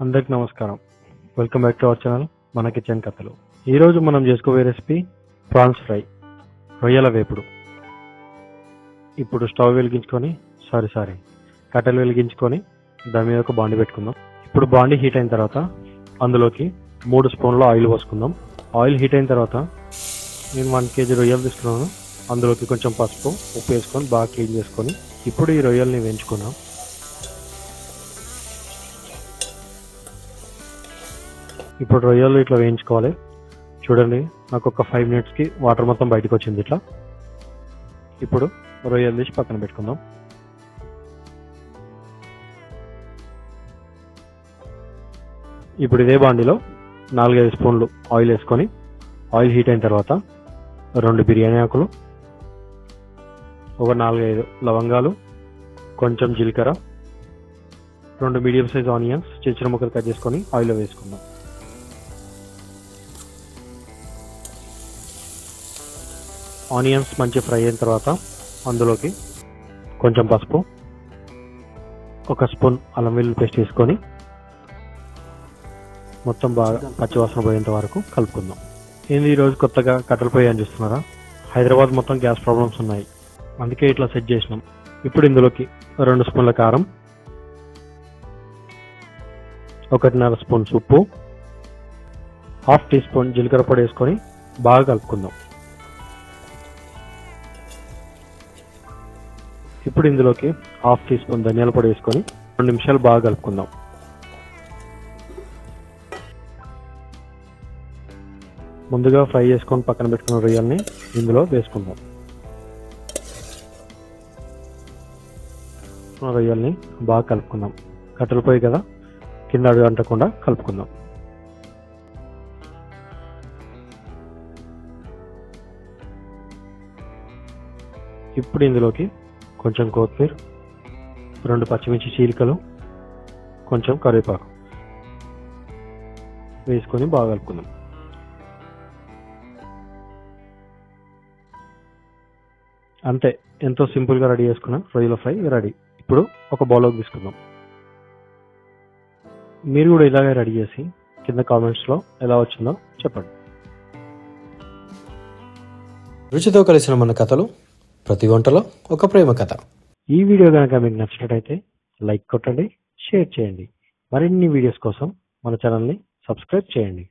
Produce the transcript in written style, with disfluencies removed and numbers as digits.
అందరికి నమస్కారం. Welcome back to our channel మన కిచెన్ కథలు. ఈరోజు మనం చేసుకోబోయే రెసిపీ ప్రాన్స్ ఫ్రై, రొయ్యల వేపుడు. ఇప్పుడు స్టవ్ వెలిగించుకొని కట్టెలు వెలిగించుకొని దాని మీద ఒక బాండి పెట్టుకుందాం. ఇప్పుడు బాండి హీట్ అయిన తర్వాత అందులోకి 3 స్పూన్ల ఆయిల్ పోసుకుందాం. ఆయిల్ హీట్ అయిన తర్వాత నేను 1 kg రొయ్యలు తీసుకున్నాను. అందులోకి కొంచెం పసుపు, ఉప్పు వేసుకొని బాగా క్లీన్ చేసుకొని ఇప్పుడు ఈ రొయ్యల్ని వేయించుకుందాం. ఇప్పుడు రొయ్యలు ఇట్లా వేయించుకోవాలి. చూడండి, నాకు ఒక 5 minutesకి వాటర్ మొత్తం బయటకు వచ్చింది ఇట్లా. ఇప్పుడు రొయ్యలు తీసి పక్కన పెట్టుకుందాం. ఇప్పుడు ఇదే బాండిలో 4-5 స్పూన్లు ఆయిల్ వేసుకొని ఆయిల్ హీట్ అయిన తర్వాత 2 బిర్యానీ ఆకులు, ఒక 4-5 లవంగాలు, కొంచెం జీలకర్ర, 2 మీడియం సైజ్ ఆనియన్స్ చిన్న చిన్న ముక్కలు కట్ చేసుకొని ఆయిల్లో వేసుకుందాం. ఆనియన్స్ మంచి ఫ్రై అయిన తర్వాత అందులోకి కొంచెం పసుపు, 1 స్పూన్ అల్లం వెల్లుల్లి పేస్ట్ వేసుకొని మొత్తం బాగా పచ్చివాసన పోయేంత వరకు కలుపుకుందాం. ఏంది ఈరోజు కొత్తగా కట్టెల పొయ్యి అని చూస్తున్నారా? హైదరాబాద్ మొత్తం గ్యాస్ ప్రాబ్లమ్స్ ఉన్నాయి, అందుకే ఇట్లా సెట్ చేసినాం. ఇప్పుడు ఇందులోకి 2 స్పూన్ల కారం, 1.5 స్పూన్ ఉప్పు, 1/2 టీ స్పూన్ జీలకర్ర పొడి వేసుకొని బాగా కలుపుకుందాం. ఇప్పుడు ఇందులోకి 1/2 టీ స్పూన్ ధనియాల పొడి వేసుకొని 2 నిమిషాలు బాగా కలుపుకుందాం. ముందుగా ఫ్రై చేసుకొని పక్కన పెట్టుకున్న రొయ్యల్ని ఇందులో వేసుకుందాం. రొయ్యల్ని బాగా కలుపుకుందాం. కట్టెల పొయ్యి కదా, కింద అడుగు అంటకుండా కలుపుకుందాం. ఇప్పుడు ఇందులోకి కొంచెం కొత్తిమీర, 2 పచ్చిమిర్చి చీలికలు, కొంచెం కరివేపాకు వేసుకొని బాగా కలుపుకుందాం. అంతే, ఎంతో సింపుల్గా రెడీ చేసుకున్న రొయ్యల ఫ్రై రెడీ. ఇప్పుడు ఒక బౌల్లోకి తీసుకుందాం. మీరు కూడా ఇలాగే రెడీ చేసి కింద కామెంట్స్లో ఎలా వచ్చిందో చెప్పండి. రుచితో కలిసిన మన కథలు, ప్రతి వంటలో ఒక ప్రేమ కథ. ఈ వీడియో కనుక మీకు నచ్చినట్టయితే లైక్ కొట్టండి, షేర్ చేయండి. మరిన్ని వీడియోస్ కోసం మన ఛానల్ని సబ్స్క్రైబ్ చేయండి.